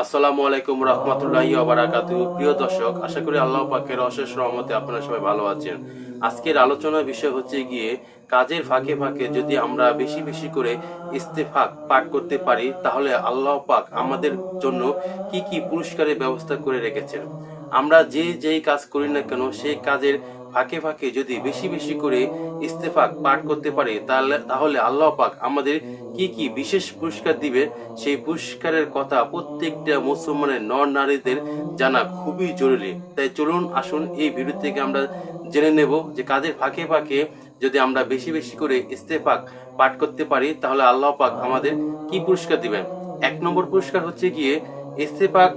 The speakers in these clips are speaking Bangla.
আসসালামু আলাইকুম রহমতুল্লাহি ওয়া বারাকাতুহু। প্রিয় দর্শক, আশা করি আল্লাহ পাকের অশেষ রহমতে আপনারা সবাই ভালো আছেন। আজকের আলোচনার বিষয় হচ্ছে গিয়ে কাজের ফাঁকে ফাঁকে যদি আমরা বেশি বেশি করে ইস্তেগফার পাঠ করতে পারি তাহলে আল্লাহ পাক আমাদের জন্য কি কি পুরস্কারের ব্যবস্থা করে রেখেছেন। আমরা যেই কাজ করি না কেন সেই কাজের ফাঁকে ফাঁকে যদি বেশি বেশি করে ইস্তেগফার পাঠ করতে পারি তাহলে আল্লাহ পাক আমাদের কি কি বিশেষ পুরস্কার দিবে, সেই পুরস্কারের কথা প্রত্যেকটা মুসলমানের নর নারীদের জানা খুবই জরুরি। তাই চলুন আসুন এই ভিডিও থেকে আমরা জেনে নেব যে কাজের ফাঁকে ফাঁকে যদি আমরা বেশি বেশি করে ইস্তেগফার পাঠ করতে পারি তাহলে আল্লাহ পাক আমাদের কি পুরস্কার দিবেন। 1 নম্বর পুরস্কার হচ্ছে গিয়ে ইস্তেগফার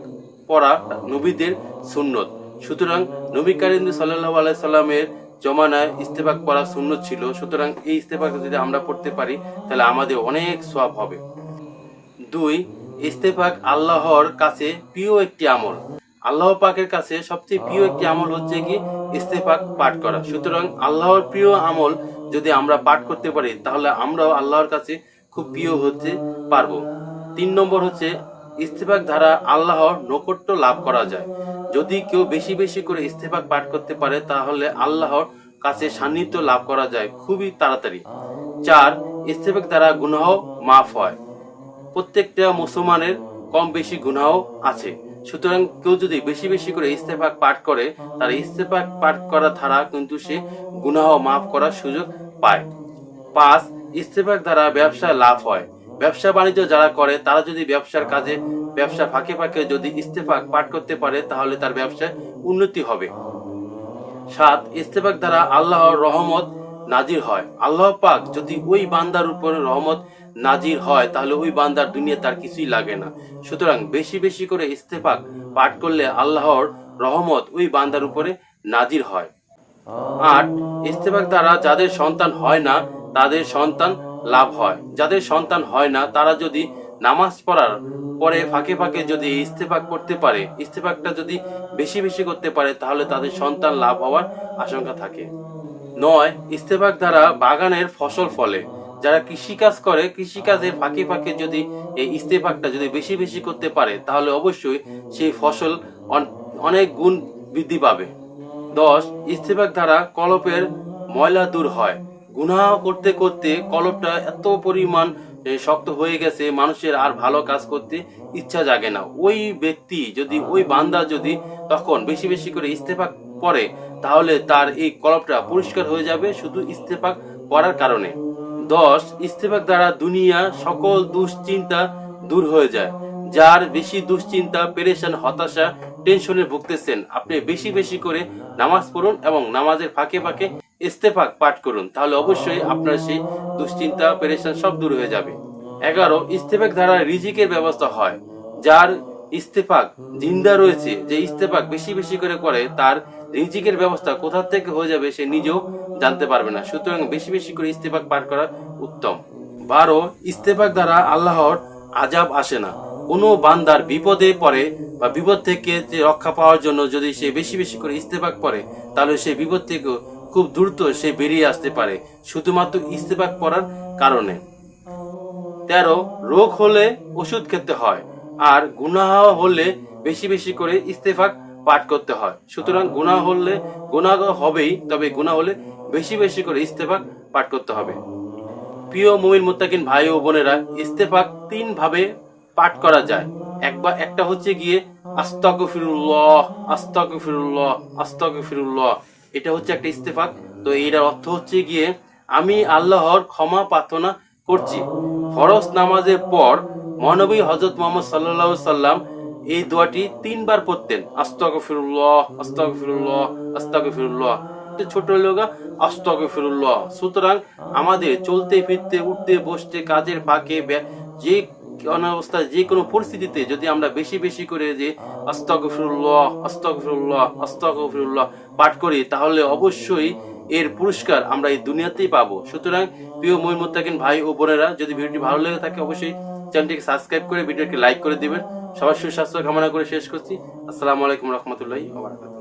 পড়া নবীদের সুন্নত। সুতরাং নবী করিম সাল্লাল্লাহু আলাইহি সাল্লামের জমানায় ইস্তেগফার পড়া সুন্নত ছিল। সুতরাং এই ইস্তেগফার যদি আমরা পড়তে পারি তাহলে আমাদের অনেক সওয়াব হবে। 2, ইস্তেগফার আল্লাহর কাছে প্রিয় একটি আমল। আল্লাহ পাকের কাছে সবচেয়ে প্রিয় একটি আমল হচ্ছে কি ইস্তেগফার পাঠ করা। সুতরাং আল্লাহর প্রিয় আমল যদি আমরা পাঠ করতে পারি তাহলে আমরাও আল্লাহর কাছে খুব প্রিয় হতে পারবো। 3 নম্বর হচ্ছে ইস্তেগফার দ্বারা আল্লাহর নৈকট্য লাভ করা যায়। যদি কেউ বেশি বেশি করে ইস্তেগফার পাঠ করতে পারে তাহলে আল্লাহর কাছে সান্নিধ্য লাভ করা যায় খুবই তাড়াতাড়ি। 4, ইস্তেগফার দ্বারা গুনাহ মাফ হয়। প্রত্যেকটা মুসলমানের কম বেশি গুনাহ আছে। সুতরাং কেউ যদি বেশি বেশি করে ইস্তেগফার পাঠ করে তার ইস্তেগফার পাঠ করা দ্বারা কিন্তু সে গুনাহ মাফ করার সুযোগ পায়। 5, ইস্তেগফার দ্বারা ব্যবসায় লাভ হয়। ব্যবসা বাণিজ্য যারা করে তারা যদি ব্যবসা ফাঁকে ফাঁকে যদি ইস্তেগফার পাঠ করতে পারে তাহলে তার ব্যবসায় উন্নতি হবে। 7, ইস্তেগফার দ্বারা আল্লাহর রহমত নাজির হয়। আল্লাহ পাক যদি ওই বান্দার উপরে রহমত নাজির হয় তাহলে ওই বান্দার দুনিয়া তার কিছুই লাগে না। সুতরাং বেশি বেশি করে ইস্তেগফার পাঠ করলে আল্লাহর রহমত ওই বান্দার উপরে নাজির হয়। 8, ইস্তেগফার দ্বারা যাদের সন্তান হয় না তাদের সন্তান লাভ হয়। যাদের সন্তান হয় না তারা যদি নামাজ পড়ার পরে ফাঁকে ফাঁকে যদি ইস্তেগফার করতে পারে, ইস্তেগফারটা যদি বেশি বেশি করতে পারে তাহলে তাদের সন্তান লাভ হওয়ার আশঙ্কা থাকে। 9, ইস্তেগফার দ্বারা বাগানের ফসল ফলে। যারা কৃষিকাজ করে কৃষিকাজের ফাঁকে ফাঁকে যদি এই ইস্তেগফারটা যদি বেশি বেশি করতে পারে তাহলে অবশ্যই সেই ফসল অনেক গুণ বৃদ্ধি পাবে। 10, ইস্তেগফার দ্বারা কলবের ময়লা দূর হয়। গুনাহ করতে করতে কলবটা এত পরিমাণ শক্ত হয়ে গেছে মানুষের আর ভালো কাজ করতে ইচ্ছা জাগে না। ওই ব্যক্তি যদি ওই বান্দা যদি তখন বেশি বেশি করে ইস্তেগফার পড়ে তাহলে তার এই কলবটা পরিষ্কার হয়ে যাবে শুধু ইস্তেগফার পড়ার কারণে। 10, ইস্তেগফার দ্বারা দুনিয়া সকল দুশ্চিন্তা দূর হয়ে যায়। যার বেশি দুশ্চিন্তা, পেরেশান, হতাশা, টেনশনে ভুগতেছেন আপনি বেশি বেশি করে নামাজ পড়ুন এবং নামাজের ফাঁকে ফাঁকে ইস্তেগফার পাঠ করুন, তাহলে অবশ্যই আপনার সেই দুশ্চিন্তা পেরেশান সব দূর হয়ে যাবে। 11, ইস্তেগফার দ্বারা রিজিকের ব্যবস্থা হয়। যার ইস্তেগফার জিন্দা রয়েছে, যে ইস্তেগফার বেশি বেশি করে তার রিজিকের ব্যবস্থা কোথা থেকে হয়ে যাবে সে নিজেও জানতে পারবে না। সুতরাং বেশি বেশি করে ইস্তেগফার পাঠ করা উত্তম। 12, ইস্তেগফার দ্বারা আল্লাহর আযাব আসে না। কোনো বান্দার বিপদে পড়ে বা বিপদ থেকে রক্ষা পাওয়ার জন্য যদি সে বেশি বেশি করে ইস্তেগফার পড়ে তাহলে সে বিপদ থেকে খুব দ্রুত সে বেরিয়ে আসতে পারে শুধুমাত্র ইস্তেগফার পড়ার কারণে। 13, রোগ হলে ওষুধ খেতে হয় আর গুনাহ হলে বেশি বেশি করে ইস্তেগফার পাঠ করতে হয়। সুতরাং গুনাহ হবেই, তবে গুনাহ হলে বেশি বেশি করে ইস্তেগফার পাঠ করতে হবে। প্রিয় মুমিন মুত্তাকিন ভাই ও বোনেরা, ইস্তেগফার 3 ভাবে পাঠ করা যায়। একটা হচ্ছে গিয়ে আস্তাগফিরুল্লাহ আস্তাগফিরুল্লাহ আস্তাগফিরুল্লাহ, এটা হচ্ছে একটা ইস্তেগফার। তো এর অর্থ হচ্ছে গিয়ে আমি আল্লাহর ক্ষমা প্রার্থনা করছি। ফরজ নামাজের পর মহানবী হযরত মুহাম্মদ সাল্লাল্লাহু আলাইহি সাল্লাম এই দোয়াটি 3 বার পড়তেন, আস্তাগফিরুল্লাহ আস্তাগফিরুল্লাহ আস্তাগফিরুল্লাহ। ছোট লোগা আস্তাগফিরুল্লাহ। সুতরাং আমাদের চলতে ফিরতে উঠতে বসতে কাজের ফাঁকে যে অবস্থায় যে কোনো পরিস্থিতিতে যদি আমরা বেশি বেশি করে যে আস্তাগফিরুল্লাহ আস্তাগফিরুল্লাহ আস্তাগফিরুল্লাহ পাঠ করি তাহলে অবশ্যই এর পুরস্কার আমরা এই দুনিয়াতেই পাবো। সুতরাং প্রিয় মুমিন মুত্তাকিন ভাই ও বোনেরা, যদি ভিডিওটি ভালো লেগে থাকে অবশ্যই চ্যানেলটিকে সাবস্ক্রাইব করে ভিডিওটি লাইক করে দিবেন। সবার সুস্বাস্থ্য কামনা করে শেষ করছি। আসসালামু আলাইকুম রহমতুল্লাহি ওয়া বারাকাতুহু।